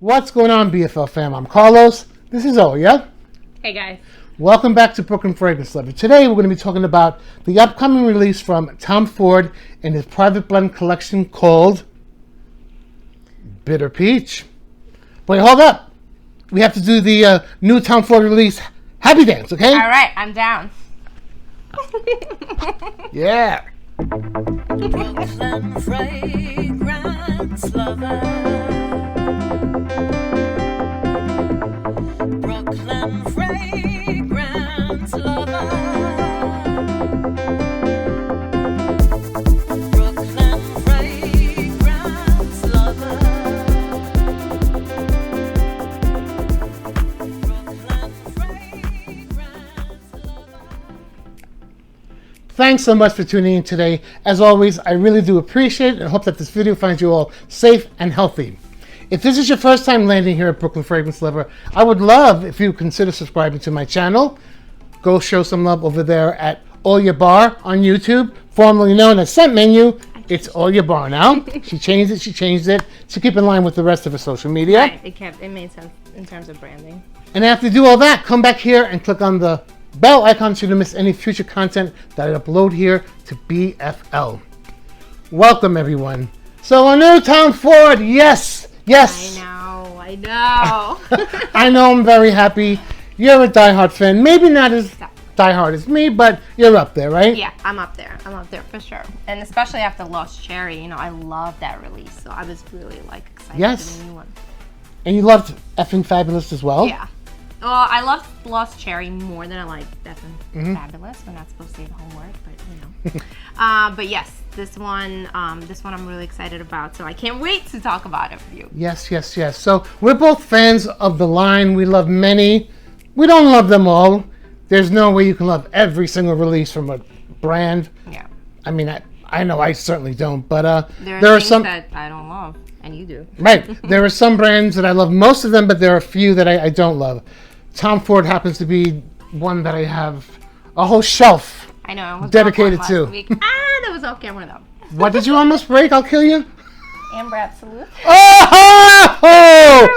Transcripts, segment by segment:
What's going on, BFL fam? I'm Carlos. This is Olya. Hey guys. Welcome back to Brooklyn Fragrance Lover. Today we're going to be talking about the upcoming release from Tom Ford in his private blend collection called Bitter Peach. Wait, hold up. We have to do the new Tom Ford release Happy Dance, okay? All right, I'm down. Yeah. Brooklyn Fragrance Lover. Brooklyn Fragrance Lover. Brooklyn Fragrance Lover. Brooklyn Fragrance Lover. Thanks so much for tuning in today. As always, I really do appreciate it and hope that this video finds you all safe and healthy. If this is your first time landing here at Brooklyn Fragrance Lover, I would love if you consider subscribing to my channel. Go show some love over there at Olya Bar on YouTube, formerly known as Scent Menu. It's Olya Bar now. She changed it to keep in line with the rest of her social media. Right, it made sense in terms of branding. And after you do all that, come back here and click on the bell icon so you don't miss any future content that I upload here to BFL. Welcome, everyone. So a new Tom Ford, yes. I know. I know, I'm very happy. You're a diehard fan. Maybe not as diehard as me, but you're up there, right? Yeah, I'm up there for sure. And especially after Lost Cherry, I love that release. So I was really excited for the new one. And you loved Effing Fabulous as well? Yeah. Well, I love Lost Cherry more than I like Effing Fabulous. We're not supposed to say the whole word, but but yes, this one I'm really excited about. So I can't wait to talk about it with you. Yes. So we're both fans of the line. We love many. We don't love them all. There's no way you can love every single release from a brand. Yeah. I mean, I know I certainly don't, but there are some that I don't love, and you do. Right. There are some brands that I love most of them, but there are a few that I don't love. Tom Ford happens to be one that I have a whole shelf I know. I was dedicated to. last week. That was off camera though. What did you almost break? I'll kill you. Amber Absolute. Oh!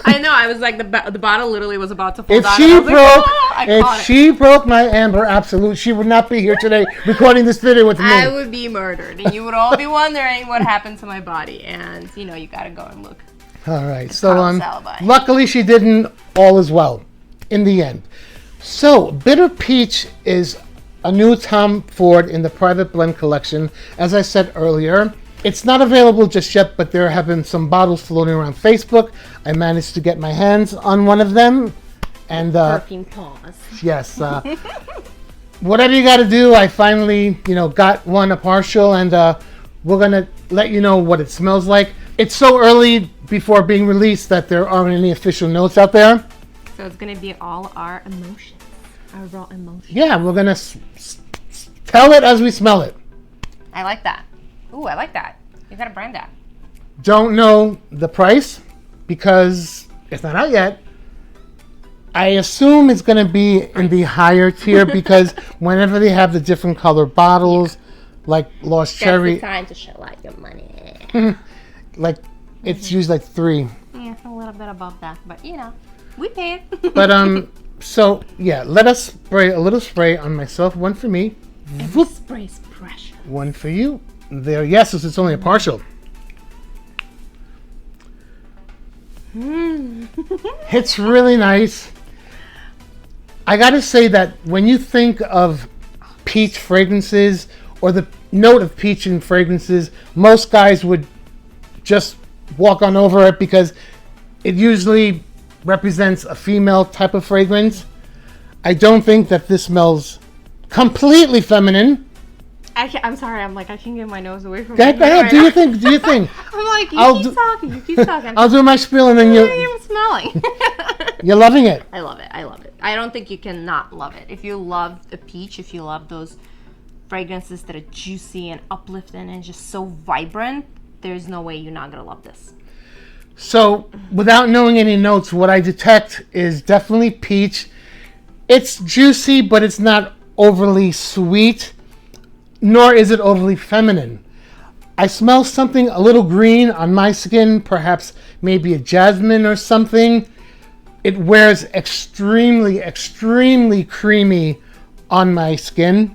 I know. I was like the bottle literally was about to fall If down. she broke my Amber Absolute, she would not be here today recording this video with me. I would be murdered, and you would all be wondering what happened to my body. And you gotta go and look. All right. So alibi. luckily she didn't. All is well in the end. So Bitter Peach is a new Tom Ford in the private blend collection. As I said earlier, it's not available just yet, but there have been some bottles floating around Facebook. I managed to get my hands on one of them, and Burping paws. yes, whatever you got to do, I finally got one, a partial, and we're gonna let you know what it smells like. It's so early before being released that there aren't any official notes out there. So it's gonna be all our emotions, our raw emotions. Yeah, we're gonna tell it as we smell it. I like that. Ooh, I like that. You gotta brand that. Don't know the price because it's not out yet. I assume it's going to be in the higher tier because whenever they have the different color bottles, like Lost Cherry, That's the time to show out your money. like it's usually like $3. Yeah, a little bit above that, but we pay it. But so yeah, let us spray a little spray on myself. One for me. Every spray's precious. One for you. There, yes, it's only a partial. It's really nice. I gotta say that when you think of peach fragrances or the note of peach in fragrances, most guys would just walk on over it because it usually represents a female type of fragrance. I don't think that this smells completely feminine. I'm sorry. I can't get my nose away from Go it. ahead. Do you think? I'm like, you keep talking. I'll do my spiel and then I'm smelling. you're loving it. I love it. I don't think you can not love it. If you love a peach, if you love those fragrances that are juicy and uplifting and just so vibrant, there's no way you're not gonna love this. So, without knowing any notes, what I detect is definitely peach. It's juicy, but it's not overly sweet, nor is it overly feminine. I smell something a little green on my skin, perhaps maybe a jasmine or something. It wears extremely, extremely creamy on my skin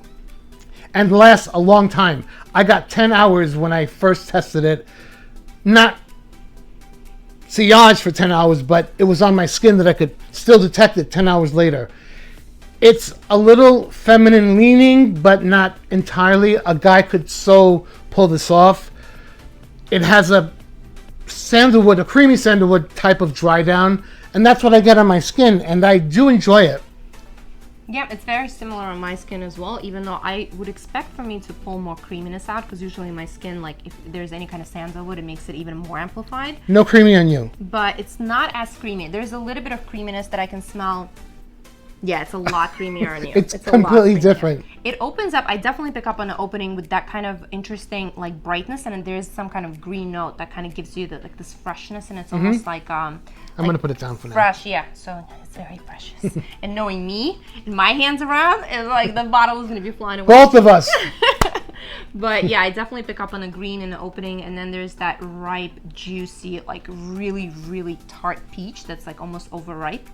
and lasts a long time. I got 10 hours when I first tested it. Not sillage for 10 hours, but it was on my skin that I could still detect it 10 hours later. It's a little feminine leaning, but not entirely. A guy could so pull this off. It has a sandalwood, a creamy sandalwood type of dry down, and that's what I get on my skin, and I do enjoy it. Yeah, it's very similar on my skin as well, even though I would expect for me to pull more creaminess out, because usually my skin, like if there's any kind of sandalwood, it makes it even more amplified. No creamy on you. But it's not as creamy. There's a little bit of creaminess that I can smell. Yeah, it's a lot creamier on you. It's a lot completely creamier. different. It opens up. I definitely pick up on the opening with that kind of interesting like brightness, and then there's some kind of green note that kind of gives you like this freshness, and it's almost like I'm gonna put it down for now. fresh. Yeah, so it's very precious. And knowing me and my hands around, it's like the bottle is gonna be flying away. Both of us. But yeah, I definitely pick up on the green in the opening, and then there's that ripe, juicy, like really, really tart peach that's like almost overripe.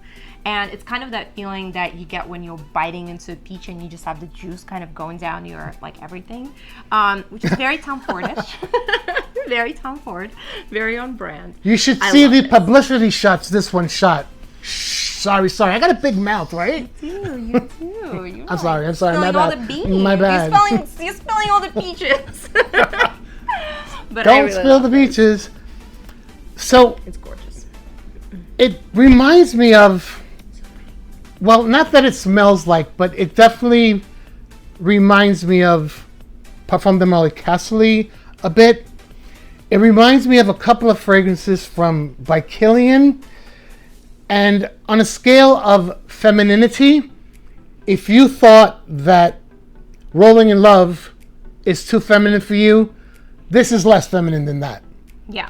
And it's kind of that feeling that you get when you're biting into a peach and you just have the juice kind of going down your like everything, which is very Tom Fordish. Very Tom Ford, very on brand. You should I see love the it. publicity shots this one shot. Sorry. I got a big mouth, right? You do. I'm sorry. My Spilling all bad. the beans. My bad. You're spilling all the peaches. But I Don't really spill love the it. beaches. So It's gorgeous. it reminds me of, well, not that it smells like, but it definitely reminds me of Parfum de Marly a bit. It reminds me of a couple of fragrances from by Kilian. And on a scale of femininity, if you thought that Rolling in Love is too feminine for you, this is less feminine than that. Yeah.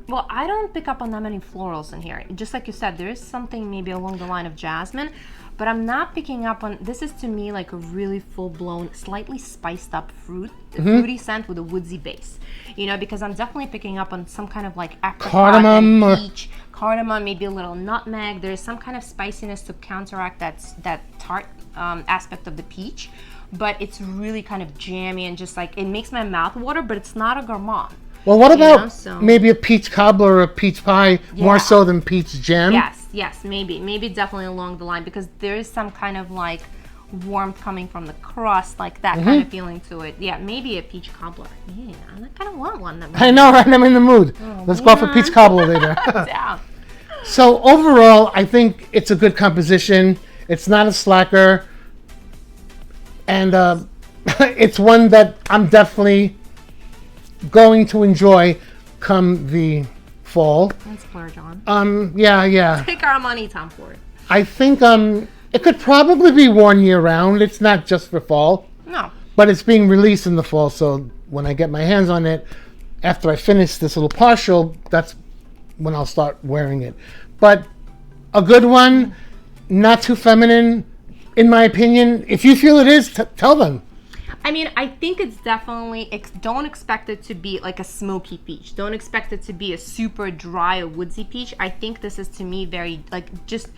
Well, I don't pick up on that many florals in here. Just like you said, there is something maybe along the line of jasmine, but I'm not picking up on, this is to me like a really full-blown, slightly spiced up fruity scent with a woodsy base. You know, because I'm definitely picking up on some kind of like apricot Cardamom or- and peach, cardamom, maybe a little nutmeg. There's some kind of spiciness to counteract that tart aspect of the peach, but it's really kind of jammy and just like, it makes my mouth water, but it's not a gourmand. Well, what about know, so- maybe a peach cobbler or a peach pie, more Yeah. so than peach jam? Yes, maybe definitely along the line, because there is some kind of like warmth coming from the crust, like that kind of feeling to it. Yeah, maybe a peach cobbler. Yeah, I kind of want one. I know, right? I'm in the mood. Let's go for peach cobbler later. Yeah. So overall, I think it's a good composition. It's not a slacker. And it's one that I'm definitely going to enjoy come the fall. Let's splurge on. Yeah. Take our money, Tom Ford. I think it could probably be worn year round. It's not just for fall, No. but it's being released in the fall. So when I get my hands on it, after I finish this little partial, that's when I'll start wearing it. But a good one, not too feminine, in my opinion. If you feel it is, tell them. I mean, I think it's definitely, don't expect it to be like a smoky peach. Don't expect it to be a super dry or woodsy peach. I think this is, to me, very, like, just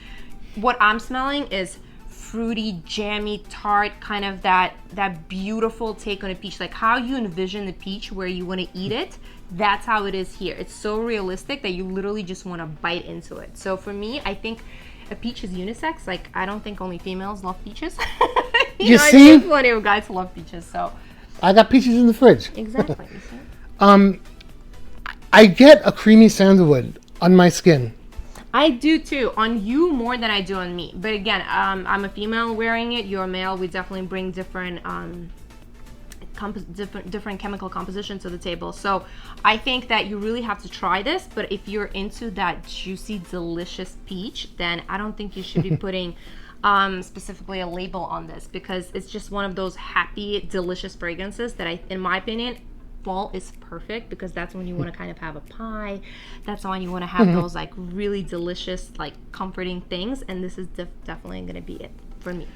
what I'm smelling is fruity, jammy, tart, kind of that beautiful take on a peach. Like how you envision the peach where you want to eat it, that's how it is here. It's so realistic that you literally just want to bite into it. So for me, I think a peach is unisex. Like, I don't think only females love peaches. You know, I see? think plenty of guys love peaches, so. I got peaches in the fridge. Exactly. You see? I get a creamy sandalwood on my skin. I do too, on you more than I do on me. But again, I'm a female wearing it. You're a male. We definitely bring different different chemical composition to the table. So I think that you really have to try this. But if you're into that juicy, delicious peach, then I don't think you should be putting specifically a label on this, because it's just one of those happy, delicious fragrances that in my opinion, fall is perfect, because that's when you want to kind of have a pie. That's when you want to have those like really delicious, like comforting things. And this is definitely going to be it for me.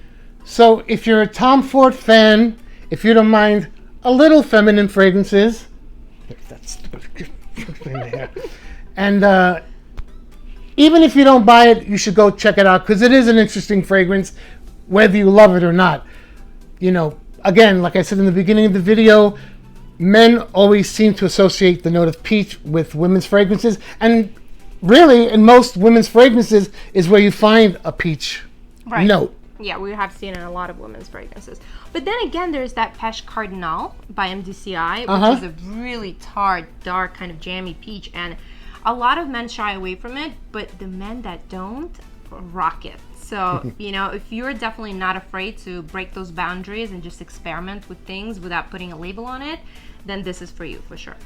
So if you're a Tom Ford fan, if you don't mind a little feminine fragrances, That's in there. And even if you don't buy it, you should go check it out because it is an interesting fragrance, whether you love it or not. You know, again, like I said in the beginning of the video, men always seem to associate the note of peach with women's fragrances, and really, in most women's fragrances, is where you find a peach note. Yeah, we have seen in a lot of women's fragrances. But then again, there's that Pêche Cardinal by MDCI, which is a really tart, dark, kind of jammy peach. And a lot of men shy away from it, but the men that don't, rock it. So, you know, if you're definitely not afraid to break those boundaries and just experiment with things without putting a label on it, then this is for you, for sure.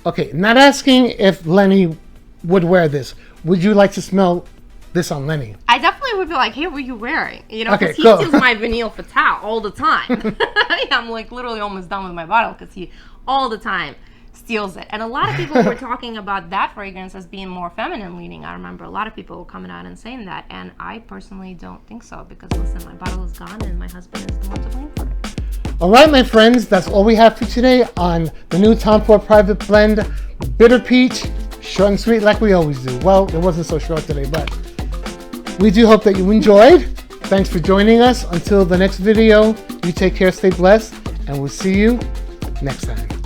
Okay, not asking if Lenny would wear this. Would you like to smell this on Lenny? I definitely would be like, hey, what are you wearing? You know, because Okay, he cool. steals my Vanille Fatale all the time. I'm like literally almost done with my bottle because he all the time steals it. And a lot of people were talking about that fragrance as being more feminine leaning. I remember a lot of people coming out and saying that. And I personally don't think so because, listen, my bottle is gone and my husband is the one to blame for it. All right, my friends, that's all we have for today on the new Tom Ford Private Blend Bitter Peach. Short and sweet like we always do. Well, it wasn't so short today, but we do hope that you enjoyed. Thanks for joining us. Until the next video, you take care, stay blessed, and we'll see you next time.